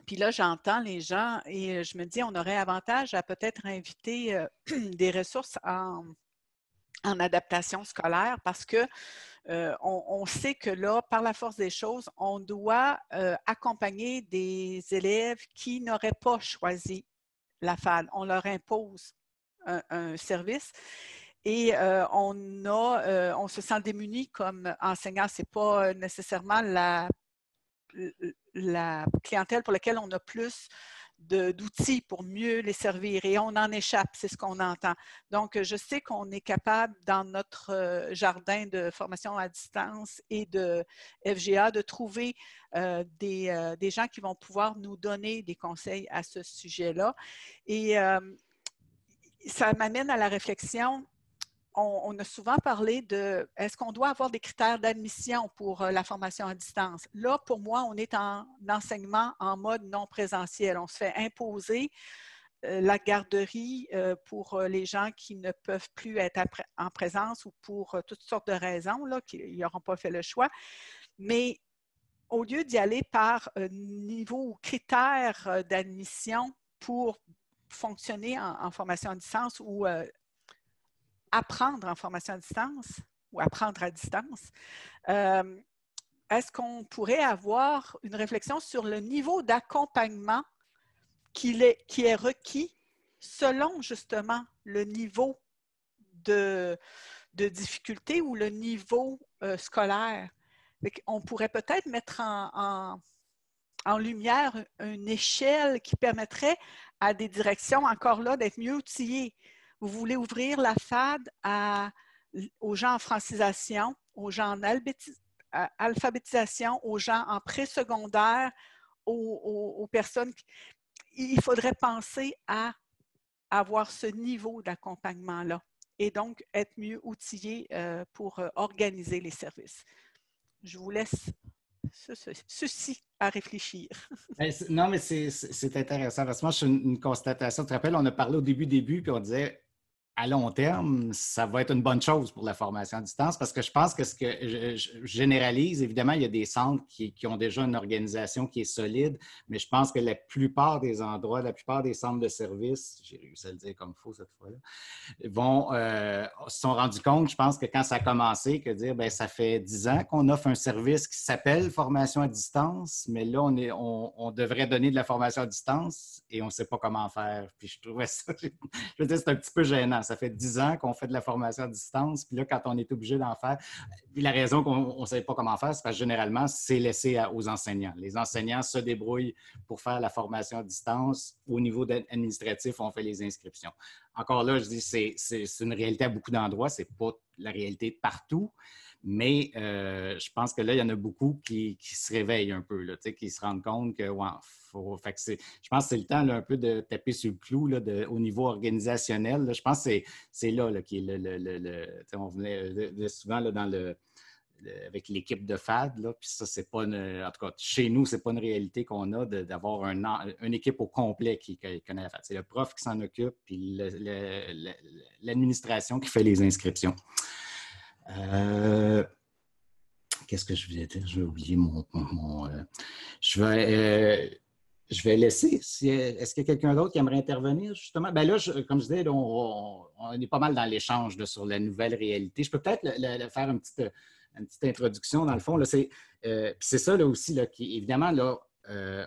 Puis là, j'entends les gens et je me dis, on aurait avantage à peut-être inviter des ressources en adaptation scolaire parce que on sait que là, par la force des choses, on doit accompagner des élèves qui n'auraient pas choisi la FAD. On leur impose un service et on se sent démuni comme enseignant. Ce n'est pas nécessairement la clientèle pour laquelle on a plus d'outils pour mieux les servir et on en échappe, c'est ce qu'on entend. Donc, je sais qu'on est capable dans notre jardin de formation à distance et de FGA de trouver des gens qui vont pouvoir nous donner des conseils à ce sujet-là. Et ça m'amène à la réflexion. On a souvent parlé de est-ce qu'on doit avoir des critères d'admission pour la formation à distance? Là, pour moi, on est en enseignement en mode non présentiel. On se fait imposer la garderie pour les gens qui ne peuvent plus être en présence ou pour toutes sortes de raisons, là, qui n'auront pas fait le choix. Mais au lieu d'y aller par niveau ou critères d'admission pour fonctionner en formation à distance ou apprendre en formation à distance ou apprendre à distance, est-ce qu'on pourrait avoir une réflexion sur le niveau d'accompagnement qui est requis selon justement le niveau de difficulté ou le niveau scolaire? On pourrait peut-être mettre en lumière une échelle qui permettrait à des directions, encore là, d'être mieux outillées. Vous voulez ouvrir la FAD aux gens en francisation, aux gens en alphabétisation, aux gens en présecondaire, aux personnes. Il faudrait penser à avoir ce niveau d'accompagnement-là et donc être mieux outillé pour organiser les services. Je vous laisse ceci à réfléchir. Non, mais c'est intéressant parce que moi, je suis une constatation. Tu te rappelles, on a parlé au début, puis on disait à long terme, ça va être une bonne chose pour la formation à distance parce que je pense que ce que je généralise, évidemment, il y a des centres qui ont déjà une organisation qui est solide, mais je pense que la plupart des endroits, la plupart des centres de services, j'ai réussi à le dire comme il faut cette fois-là, se sont rendus compte, je pense que quand ça a commencé, que dire, bien, ça fait 10 ans qu'on offre un service qui s'appelle formation à distance, mais là, on devrait donner de la formation à distance et on ne sait pas comment faire. Puis je trouvais ça, je veux dire, c'est un petit peu gênant. Ça fait 10 ans qu'on fait de la formation à distance, puis là, quand on est obligé d'en faire, puis la raison qu'on ne sait pas comment faire, c'est parce que généralement, c'est laissé aux enseignants. Les enseignants se débrouillent pour faire la formation à distance. Au niveau administratif, on fait les inscriptions. Encore là, je dis, c'est une réalité à beaucoup d'endroits, c'est pas la réalité partout, mais je pense que là, il y en a beaucoup qui se réveillent un peu, là, qui se rendent compte que, ouais, fait que je pense que c'est le temps là, un peu de taper sur le clou là, au niveau organisationnel. Là. Je pense que c'est là qui est on venait souvent là, avec l'équipe de FAD, là, puis ça, c'est pas en tout cas, chez nous, c'est pas une réalité qu'on a d'avoir une équipe au complet qui connaît la FAD. C'est le prof qui s'en occupe, puis l'administration qui fait les inscriptions. Qu'est-ce que je voulais dire? J'ai oublié je vais laisser. Est-ce qu'il y a quelqu'un d'autre qui aimerait intervenir, justement? Bien là, comme je disais, on est pas mal dans l'échange sur la nouvelle réalité. Je peux peut-être faire une petite introduction, dans le fond. C'est ça là, aussi, là, qui, évidemment, là,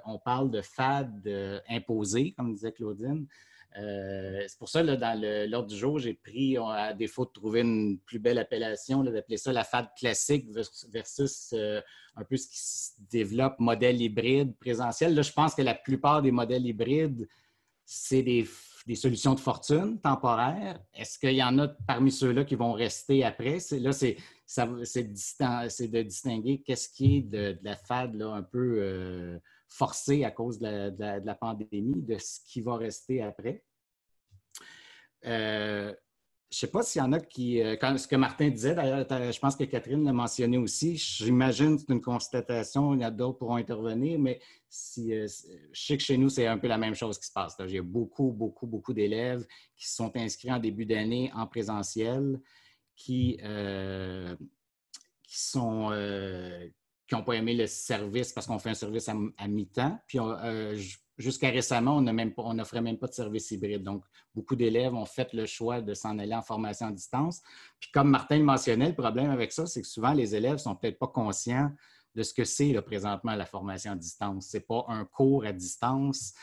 on parle de FAD imposé, comme disait Claudine. C'est pour ça, là, dans l'ordre du jour, j'ai pris, à défaut de trouver une plus belle appellation, d'appeler ça la FAD classique versus un peu ce qui se développe, modèle hybride, présentiel. Là, je pense que la plupart des modèles hybrides, c'est des solutions de fortune temporaires. Est-ce qu'il y en a parmi ceux-là qui vont rester après? Là, c'est de distinguer qu'est-ce qui est de la FAD là, un peu forcée à cause de la pandémie, de ce qui va rester après. Je ne sais pas s'il y en a ce que Martin disait, d'ailleurs, je pense que Catherine l'a mentionné aussi, j'imagine que c'est une constatation, il y en a d'autres pourront intervenir, mais je sais que chez nous, c'est un peu la même chose qui se passe. Là. Il y a beaucoup d'élèves qui se sont inscrits en début d'année en présentiel, que qui n'ont pas aimé le service parce qu'on fait un service à mi-temps. Puis jusqu'à récemment, on n'offrait même pas de service hybride. Donc, beaucoup d'élèves ont fait le choix de s'en aller en formation à distance. Puis comme Martin le mentionnait, le problème avec ça, c'est que souvent, les élèves ne sont peut-être pas conscients de ce que c'est là, présentement la formation à distance. Ce n'est pas un cours à distance.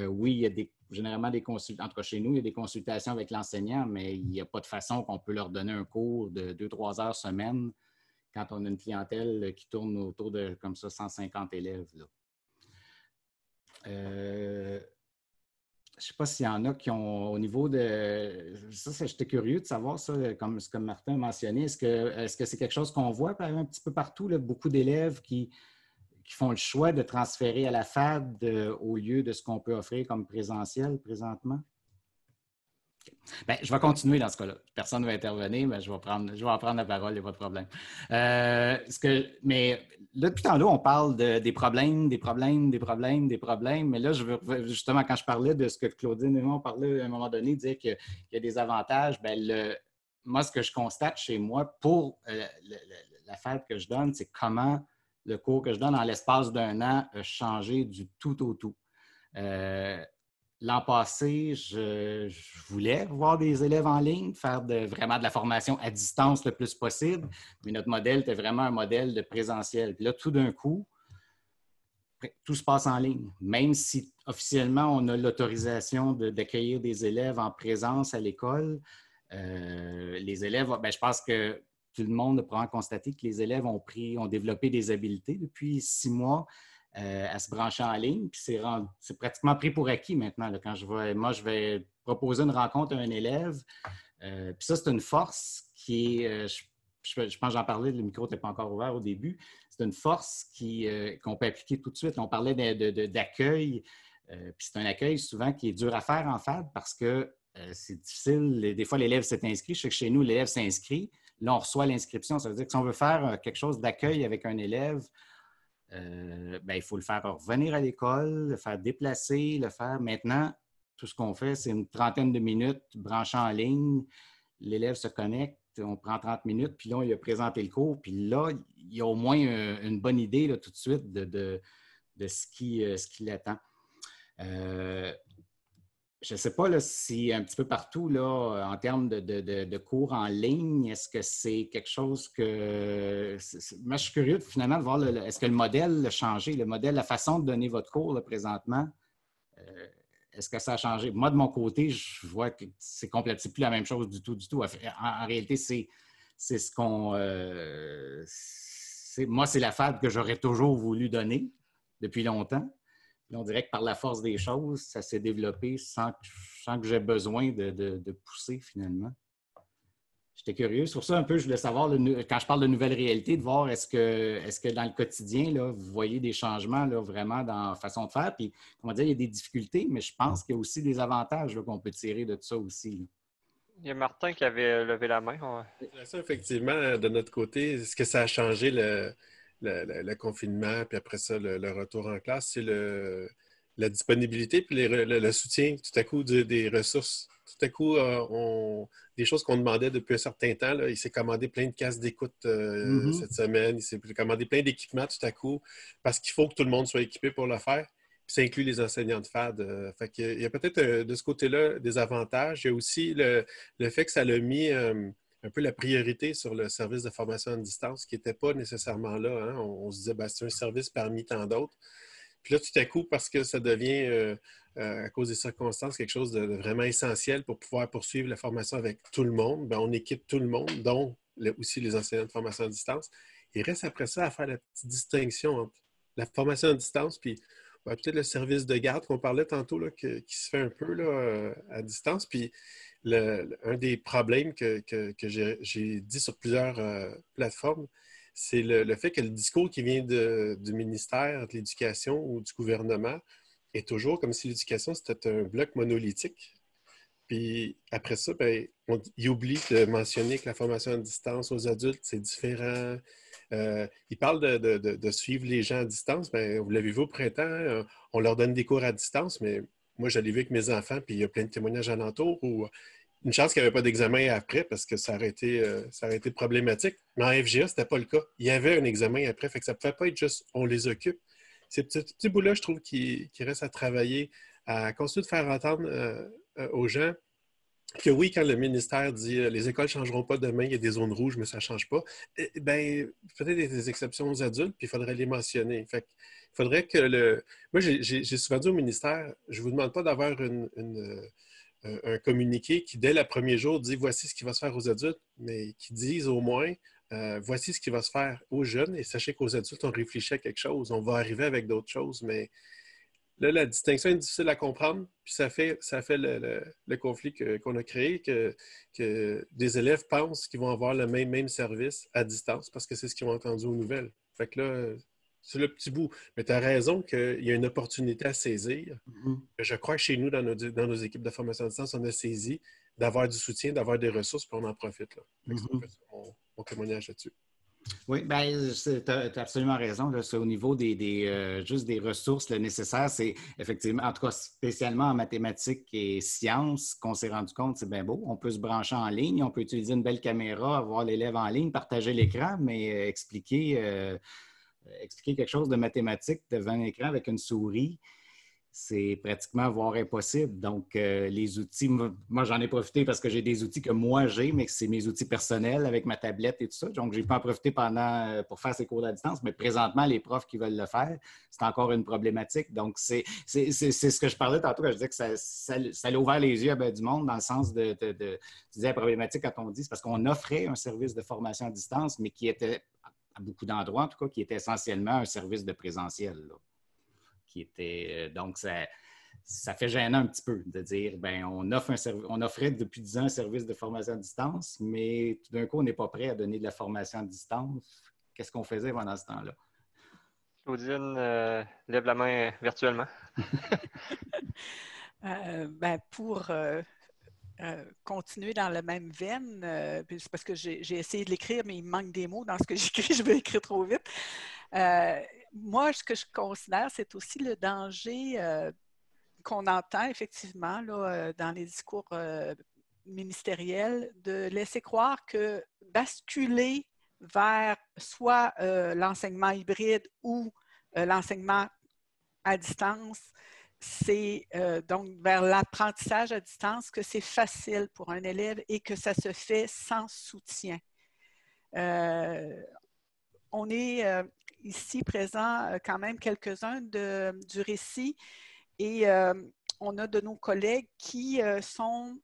Oui, il y a généralement des consultations, en tout cas chez nous, il y a des consultations avec l'enseignant, mais il n'y a pas de façon qu'on peut leur donner un cours de 2-3 heures semaine quand on a une clientèle qui tourne autour de comme ça 150 élèves. Là. Je ne sais pas s'il y en a qui ont au niveau de... Ça, j'étais curieux de savoir ça, comme Martin a mentionné. Est-ce que c'est quelque chose qu'on voit un petit peu partout, là, beaucoup d'élèves qui font le choix de transférer à la FAD au lieu de ce qu'on peut offrir comme présentiel présentement? Bien, je vais continuer dans ce cas-là. Personne ne va intervenir, mais je vais en prendre la parole, il n'y a pas de problème. Mais là, depuis tantôt, on parle des problèmes, mais là, justement, quand je parlais de ce que Claudine et moi, on parlait à un moment donné, dire qu'il y a des avantages, bien, moi, ce que je constate chez moi pour la fête que je donne, c'est comment le cours que je donne en l'espace d'un an a changé du tout au tout. L'an passé, je voulais voir des élèves en ligne, faire vraiment de la formation à distance le plus possible, mais notre modèle était vraiment un modèle de présentiel. Puis là, tout d'un coup, tout se passe en ligne. Même si officiellement, on a l'autorisation d'accueillir des élèves en présence à l'école, les élèves, bien, je pense que tout le monde a probablement constaté que les élèves ont développé des habiletés depuis 6 mois à se brancher en ligne. Puis c'est pratiquement pris pour acquis maintenant. Là, quand je vais proposer une rencontre à un élève. Puis ça, c'est une force qui est, je pense que j'en parlais, le micro n'était pas encore ouvert au début. C'est une force qu'on peut appliquer tout de suite. On parlait d'accueil. Puis c'est un accueil souvent qui est dur à faire en FAD parce que c'est difficile. Des fois, l'élève s'est inscrit. Je sais que chez nous, l'élève s'inscrit. Là, on reçoit l'inscription. Ça veut dire que si on veut faire quelque chose d'accueil avec un élève, bien, il faut le faire revenir à l'école, le faire déplacer, le faire. Maintenant, tout ce qu'on fait, c'est une trentaine de minutes branché en ligne. L'élève se connecte, on prend 30 minutes, puis là, il a présenté le cours. Puis là, il y a au moins une bonne idée là, tout de suite de ce qui l'attend. Je ne sais pas là, si un petit peu partout, là, en termes de cours en ligne, est-ce que c'est quelque chose que... Moi, je suis curieux finalement de voir, est-ce que le modèle a changé, le modèle, la façon de donner votre cours là, présentement, est-ce que ça a changé? Moi, de mon côté, je vois que c'est plus la même chose du tout. En réalité, c'est ce qu'on... moi, c'est la FAD que j'aurais toujours voulu donner depuis longtemps. Là, on dirait que par la force des choses, ça s'est développé sans que j'aie besoin de pousser finalement. J'étais curieux. Sur ça, un peu, je voulais savoir, quand je parle de nouvelle réalité, de voir est-ce que dans le quotidien, là, vous voyez des changements là, vraiment dans la façon de faire. Puis, comment dire, il y a des difficultés, mais je pense qu'il y a aussi des avantages là, qu'on peut tirer de tout ça aussi. Là. Il y a Martin qui avait levé la main. Ça, effectivement, de notre côté, est-ce que ça a changé le confinement, puis après ça, le retour en classe, c'est la disponibilité, puis le soutien, tout à coup, des ressources. Tout à coup, des choses qu'on demandait depuis un certain temps. Là, il s'est commandé plein de casques d'écoute cette semaine. Il s'est commandé plein d'équipements tout à coup, parce qu'il faut que tout le monde soit équipé pour le faire. Puis ça inclut les enseignants de FAD. Fait qu'il y a peut-être de ce côté-là des avantages. Il y a aussi le fait que ça l'a mis... un peu la priorité sur le service de formation à distance qui n'était pas nécessairement là. Hein? On se disait, ben, c'est un service parmi tant d'autres. Puis là, tout à coup, parce que ça devient, à cause des circonstances, quelque chose de vraiment essentiel pour pouvoir poursuivre la formation avec tout le monde, ben, on équipe tout le monde, dont aussi les enseignants de formation à distance. Il reste après ça à faire la petite distinction entre la formation à distance puis peut-être le service de garde qu'on parlait tantôt, là, qui se fait un peu là, à distance. Puis un des problèmes que j'ai dit sur plusieurs plateformes, c'est le fait que le discours qui vient du ministère de l'Éducation ou du gouvernement est toujours comme si l'éducation, c'était un bloc monolithique. Puis après ça, ben, il oublie de mentionner que la formation à distance aux adultes, c'est différent. Il parle de suivre les gens à distance. Ben, vous l'avez vu au printemps, on leur donne des cours à distance, mais moi, je l'ai vu avec mes enfants, puis il y a plein de témoignages alentours où une chance qu'il n'y avait pas d'examen après parce que ça aurait été problématique. Mais en FGA, ce n'était pas le cas. Il y avait un examen après, fait que ça ne pouvait pas être juste on les occupe. Ces petits bouts-là, je trouve, qui restent à travailler, à continuer de faire entendre aux gens que oui, quand le ministère dit les écoles ne changeront pas demain, il y a des zones rouges, mais ça ne change pas, bien, peut-être des exceptions aux adultes, puis il faudrait les mentionner. Fait qu'il faudrait que Moi, j'ai souvent dit au ministère, je ne vous demande pas d'avoir un communiqué qui, dès le premier jour, dit voici ce qui va se faire aux adultes, mais qui disent au moins voici ce qui va se faire aux jeunes, et sachez qu'aux adultes, on réfléchit à quelque chose, on va arriver avec d'autres choses, mais là, la distinction est difficile à comprendre, puis ça fait le conflit qu'on a créé, que des élèves pensent qu'ils vont avoir le même service à distance parce que c'est ce qu'ils ont entendu aux nouvelles. Fait que là, c'est le petit bout. Mais tu as raison qu'il y a une opportunité à saisir. Je crois que chez nous, dans nos équipes de formation à distance, on a saisi d'avoir du soutien, d'avoir des ressources, puis on en profite. Là. C'est un peu mon témoignage là-dessus. Oui, bien, tu as absolument raison. C'est au niveau juste des ressources, le nécessaire, c'est effectivement, en tout cas spécialement en mathématiques et sciences, qu'on s'est rendu compte, c'est bien beau. On peut se brancher en ligne, on peut utiliser une belle caméra, avoir l'élève en ligne, partager l'écran, mais expliquer quelque chose de mathématique devant un écran avec une souris, c'est pratiquement voire impossible. Donc, les outils, moi, j'en ai profité parce que j'ai des outils que moi j'ai, mais que c'est mes outils personnels avec ma tablette et tout ça. Donc, je n'ai pas en profité pour faire ces cours à distance, mais présentement, les profs qui veulent le faire, c'est encore une problématique. Donc, c'est ce que je parlais tantôt quand je disais que ça a ouvert les yeux à ben du monde dans le sens tu disais la problématique quand on dit, c'est parce qu'on offrait un service de formation à distance, mais qui était, à beaucoup d'endroits en tout cas, qui était essentiellement un service de présentiel, là. Donc, ça fait gênant un petit peu de dire, bien, on offrait depuis 10 ans un service de formation à distance, mais tout d'un coup, on n'est pas prêt à donner de la formation à distance. Qu'est-ce qu'on faisait pendant ce temps-là? Claudine, lève la main virtuellement. Pour continuer dans la même veine, c'est parce que j'ai essayé de l'écrire, mais il me manque des mots dans ce que j'écris, je vais écrire trop vite. Moi, ce que je considère, c'est aussi le danger qu'on entend effectivement là, dans les discours ministériels, de laisser croire que basculer vers soit l'enseignement hybride ou l'enseignement à distance, c'est donc vers l'apprentissage à distance que c'est facile pour un élève et que ça se fait sans soutien. On est ici présents quand même quelques-uns du récit et on a de nos collègues qui sont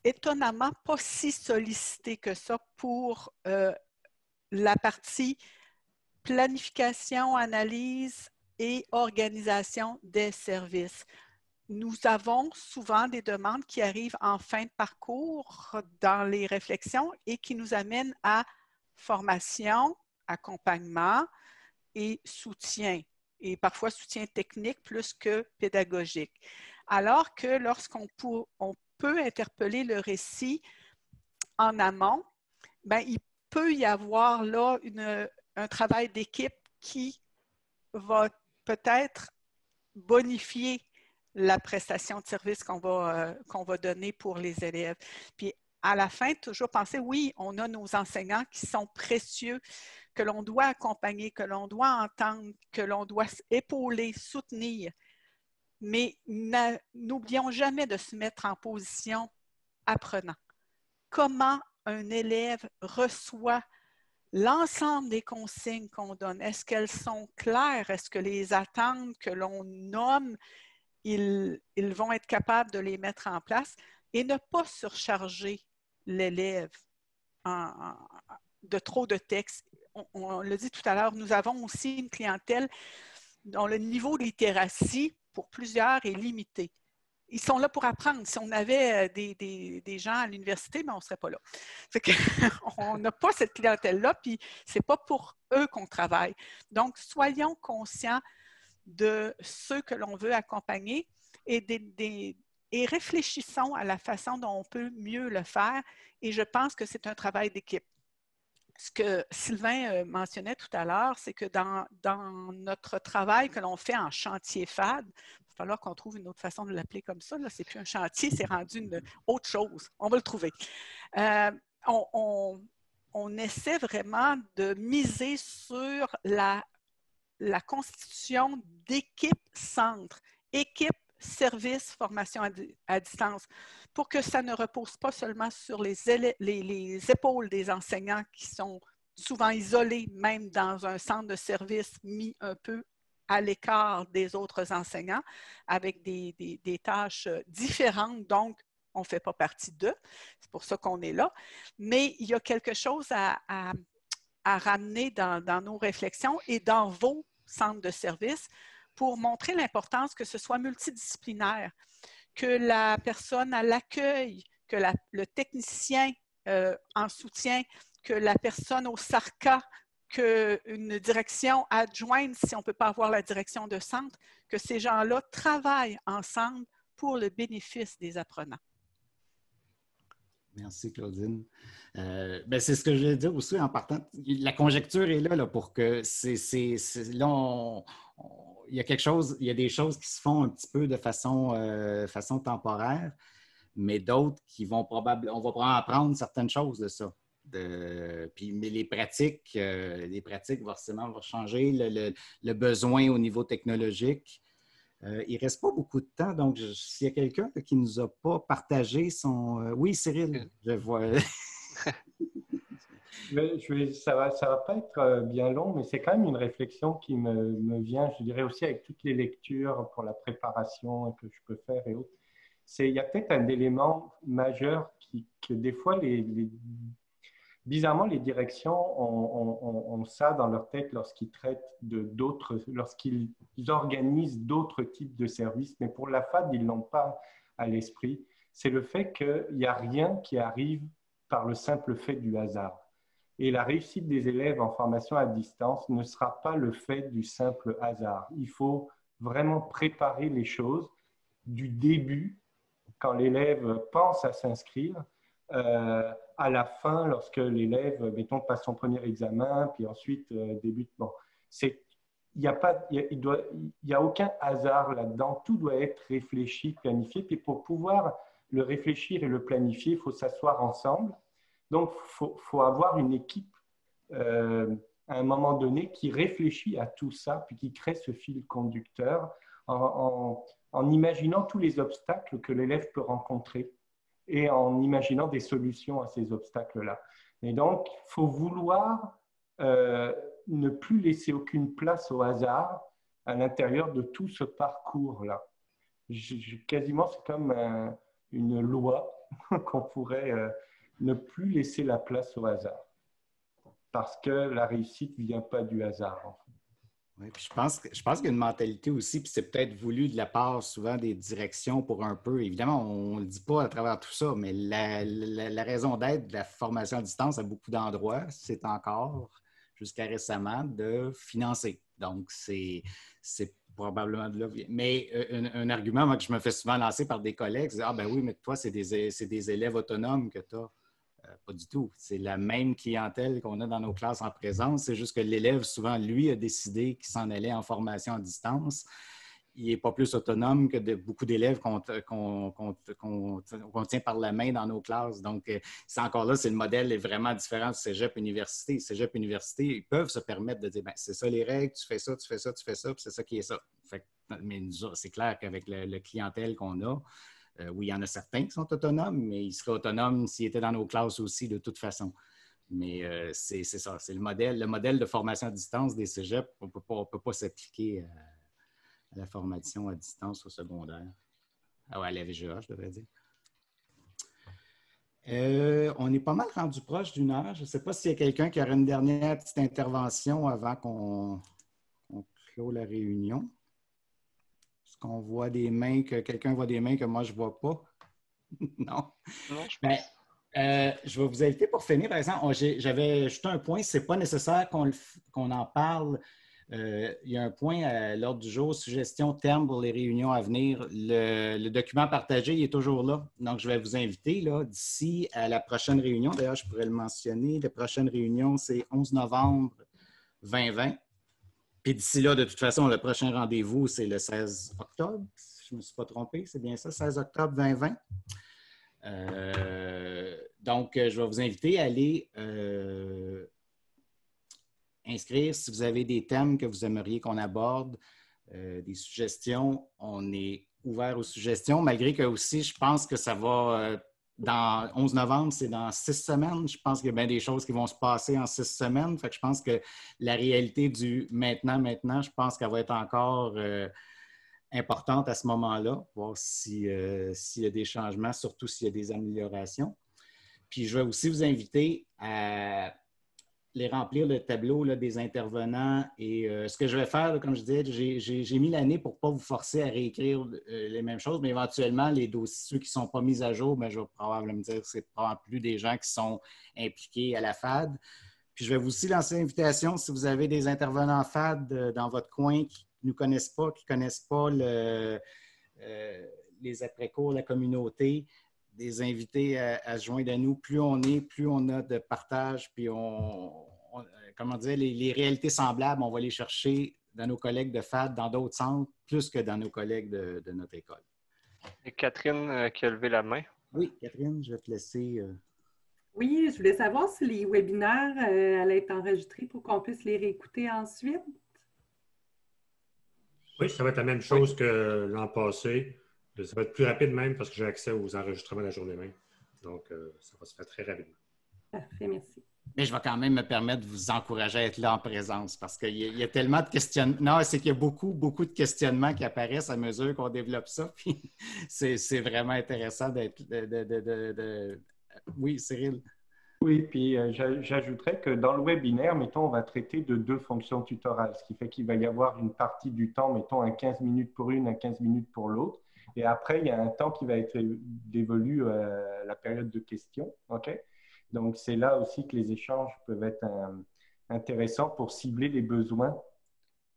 étonnamment pas si sollicités que ça pour la partie planification, analyse et organisation des services. Nous avons souvent des demandes qui arrivent en fin de parcours dans les réflexions et qui nous amènent à formation, accompagnement et soutien, et parfois soutien technique plus que pédagogique. Alors que lorsqu'on peut interpeller le récit en amont, bien, il peut y avoir là un travail d'équipe qui va peut-être bonifier la prestation de service qu'on va donner pour les élèves. Puis à la fin, toujours penser, oui, on a nos enseignants qui sont précieux, que l'on doit accompagner, que l'on doit entendre, que l'on doit épauler, soutenir. Mais n'oublions jamais de se mettre en position apprenant. Comment un élève reçoit l'ensemble des consignes qu'on donne? Est-ce qu'elles sont claires? Est-ce que les attentes que l'on nomme, ils vont être capables de les mettre en place et ne pas surcharger l'élève de trop de textes? On l'a dit tout à l'heure, nous avons aussi une clientèle dont le niveau de littératie pour plusieurs est limité. Ils sont là pour apprendre. Si on avait des gens à l'université, ben on ne serait pas là. Fait que, on n'a pas cette clientèle-là, puis ce n'est pas pour eux qu'on travaille. Donc, soyons conscients de ceux que l'on veut accompagner et réfléchissons à la façon dont on peut mieux le faire. Et je pense que c'est un travail d'équipe. Ce que Sylvain mentionnait tout à l'heure, c'est que dans notre travail que l'on fait en chantier FAD, falloir qu'on trouve une autre façon de l'appeler comme ça. Ce n'est plus un chantier, c'est rendu une autre chose. On va le trouver. On essaie vraiment de miser sur la constitution d'équipes centres, équipes service, formation à distance, pour que ça ne repose pas seulement sur les épaules des enseignants qui sont souvent isolés, même dans un centre de service mis un peu à l'écart des autres enseignants, avec des tâches différentes, donc on ne fait pas partie d'eux. C'est pour ça qu'on est là. Mais il y a quelque chose à ramener dans nos réflexions et dans vos centres de service pour montrer l'importance que ce soit multidisciplinaire, que la personne à l'accueil, que le technicien en soutien, que la personne au SARCA, qu'une direction adjointe, si on ne peut pas avoir la direction de centre, que ces gens-là travaillent ensemble pour le bénéfice des apprenants. Merci, Claudine. C'est ce que je voulais dire aussi en partant. La conjecture est là pour que là, il y a quelque chose, il y a des choses qui se font un petit peu de façon temporaire, mais d'autres qui vont probablement, on va probablement apprendre certaines choses de ça. Mais les pratiques forcément vont changer, le besoin au niveau technologique. Il ne reste pas beaucoup de temps, donc s'il y a quelqu'un qui ne nous a pas partagé son... Oui, Cyril, je vois. Ça va pas être bien long, mais c'est quand même une réflexion qui me vient, je dirais aussi avec toutes les lectures pour la préparation que je peux faire et autres. Il y a peut-être un élément majeur que des fois, bizarrement, les directions ont ça dans leur tête lorsqu'ils traitent lorsqu'ils organisent d'autres types de services, mais pour la FAD, ils ne l'ont pas à l'esprit. C'est le fait qu'il n'y a rien qui arrive par le simple fait du hasard. Et la réussite des élèves en formation à distance ne sera pas le fait du simple hasard. Il faut vraiment préparer les choses du début, quand l'élève pense à s'inscrire, à la fin, lorsque l'élève, mettons, passe son premier examen, puis ensuite débute. Bon, il n'y a aucun hasard là-dedans. Tout doit être réfléchi, planifié. Puis pour pouvoir le réfléchir et le planifier, il faut s'asseoir ensemble. Donc, il faut avoir une équipe à un moment donné qui réfléchit à tout ça, puis qui crée ce fil conducteur en imaginant tous les obstacles que l'élève peut rencontrer et en imaginant des solutions à ces obstacles-là. Et donc, il faut vouloir ne plus laisser aucune place au hasard à l'intérieur de tout ce parcours-là. Quasiment, c'est comme une loi qu'on pourrait ne plus laisser la place au hasard. Parce que la réussite ne vient pas du hasard, en fait. Oui, puis je pense qu'il y a une mentalité aussi, puis c'est peut-être voulu de la part souvent des directions pour un peu. Évidemment, on ne le dit pas à travers tout ça, mais la raison d'être de la formation à distance à beaucoup d'endroits, c'est encore, jusqu'à récemment, de financer. Donc, c'est probablement de là. Mais un argument moi, que je me fais souvent lancer par des collègues, c'est « Ah ben oui, mais toi, c'est des élèves autonomes que tu as. » Pas du tout. C'est la même clientèle qu'on a dans nos classes en présence. C'est juste que l'élève, souvent, lui, a décidé qu'il s'en allait en formation à distance. Il n'est pas plus autonome que beaucoup d'élèves qu'on tient par la main dans nos classes. Donc, c'est encore là, c'est le modèle est vraiment différent du cégep-université. Cégep-université, ils peuvent se permettre de dire, ben, c'est ça les règles, tu fais ça, tu fais ça, tu fais ça, puis c'est ça qui est ça. Mais c'est clair qu'avec le clientèle qu'on a, oui, il y en a certains qui sont autonomes, mais ils seraient autonomes s'ils étaient dans nos classes aussi, de toute façon. Mais c'est ça, c'est le modèle de formation à distance des cégeps. On ne peut pas s'appliquer à la formation à distance au secondaire. À la VGA, je devrais dire. On est pas mal rendu proche d'une heure. Je ne sais pas s'il y a quelqu'un qui aurait une dernière petite intervention avant qu'on clôt la réunion. Est-ce qu'on voit des mains, que quelqu'un voit des mains que moi je ne vois pas? Non. Non, je pense. Je vais vous inviter pour finir. Par exemple, j'avais juste un point. Ce n'est pas nécessaire qu'on en parle. Il y a un point à l'ordre du jour, suggestion terme pour les réunions à venir. Le document partagé, il est toujours là. Donc, je vais vous inviter d'ici à la prochaine réunion. D'ailleurs, je pourrais le mentionner. La prochaine réunion, c'est 11 novembre 2020. Puis d'ici là, de toute façon, le prochain rendez-vous, c'est le 16 octobre. Si je ne me suis pas trompé, c'est bien ça, 16 octobre 2020. Donc, je vais vous inviter à aller inscrire si vous avez des thèmes que vous aimeriez qu'on aborde, des suggestions. On est ouvert aux suggestions, malgré que aussi, je pense que ça va... dans 11 novembre, c'est dans 6 semaines. Je pense qu'il y a bien des choses qui vont se passer en 6 semaines. Fait que je pense que la réalité du maintenant, je pense qu'elle va être encore importante à ce moment-là, voir s'il y a des changements, surtout s'il y a des améliorations. Puis je vais aussi vous inviter à les remplir le tableau là, des intervenants. Et ce que je vais faire, là, comme je disais, j'ai mis l'année pour ne pas vous forcer à réécrire les mêmes choses, mais éventuellement, les dossiers, ceux qui ne sont pas mis à jour, bien, je vais probablement me dire que c'est probablement plus des gens qui sont impliqués à la FAD. Puis je vais vous aussi lancer l'invitation, si vous avez des intervenants FAD dans votre coin qui ne nous connaissent pas, qui ne connaissent pas les après-cours, la communauté, des invités à se joindre à nous. Plus on est, plus on a de partage, puis comment dire, les réalités semblables, on va les chercher dans nos collègues de FAD, dans d'autres centres, plus que dans nos collègues de notre école. Et Catherine qui a levé la main. Oui, Catherine, je vais te laisser... Oui, je voulais savoir si les webinaires allaient être enregistrés pour qu'on puisse les réécouter ensuite. Oui, ça va être la même chose que l'an passé. Ça va être plus rapide même parce que j'ai accès aux enregistrements de la journée même. Donc, ça va se faire très rapidement. Parfait, merci. Mais je vais quand même me permettre de vous encourager à être là en présence parce qu'il y a tellement de questionnements. Non, c'est qu'il y a beaucoup de questionnements qui apparaissent à mesure qu'on développe ça. Puis c'est vraiment intéressant d'être... Oui, Cyril. Oui, puis j'ajouterais que dans le webinaire, mettons, on va traiter de 2 fonctions tutorales, ce qui fait qu'il va y avoir une partie du temps, mettons, un 15 minutes pour une, un 15 minutes pour l'autre. Et après, il y a un temps qui va être dévolu à la période de questions. OK? Donc, c'est là aussi que les échanges peuvent être intéressants pour cibler les besoins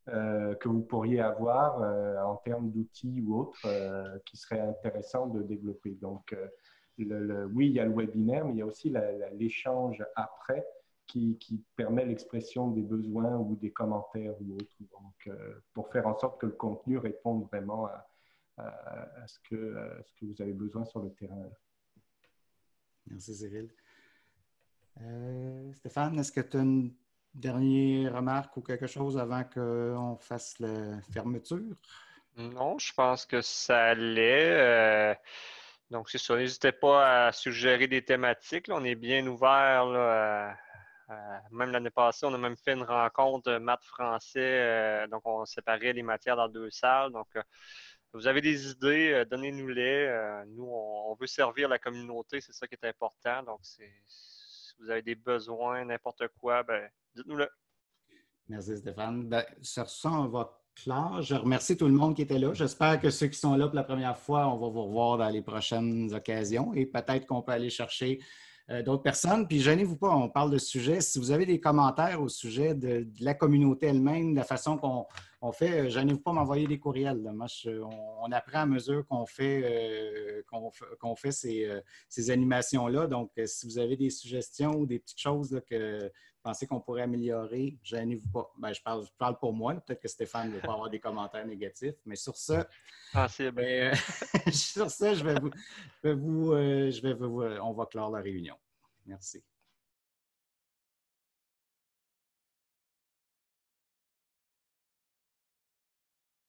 que vous pourriez avoir en termes d'outils ou autres qui seraient intéressants de développer. Donc, oui, il y a le webinaire, mais il y a aussi l'échange après qui permet l'expression des besoins ou des commentaires ou autres. Donc, pour faire en sorte que le contenu réponde vraiment à ce que vous avez besoin sur le terrain. Merci, Cyril. Stéphane, est-ce que tu as une dernière remarque ou quelque chose avant qu'on fasse la fermeture? Non, je pense que ça allait. Donc, c'est ça. N'hésitez pas à suggérer des thématiques. Là. On est bien ouvert. Là, même l'année passée, on a même fait une rencontre maths-français. Donc, on séparait les matières dans 2 salles. Donc, vous avez des idées, donnez-nous-les. Nous, on veut servir la communauté. C'est ça qui est important. Donc, si vous avez des besoins, n'importe quoi, ben, dites-nous-le. Merci, Stéphane. Ben, sur ça, on va clore. Je remercie tout le monde qui était là. J'espère que ceux qui sont là pour la première fois, on va vous revoir dans les prochaines occasions et peut-être qu'on peut aller chercher d'autres personnes. Puis, gênez-vous pas, on parle de sujet. Si vous avez des commentaires au sujet de la communauté elle-même, de la façon qu'on fait, gênez-vous pas m'envoyer des courriels. Là. Moi, on apprend à mesure qu'on fait, ces animations-là. Donc, si vous avez des suggestions ou des petites choses là, que vous pensez qu'on pourrait améliorer, gênez-vous pas. Ben, je parle pour moi. Peut-être que Stéphane ne va pas avoir des commentaires négatifs. Mais sur ça, sur ça, on va clore la réunion. Merci.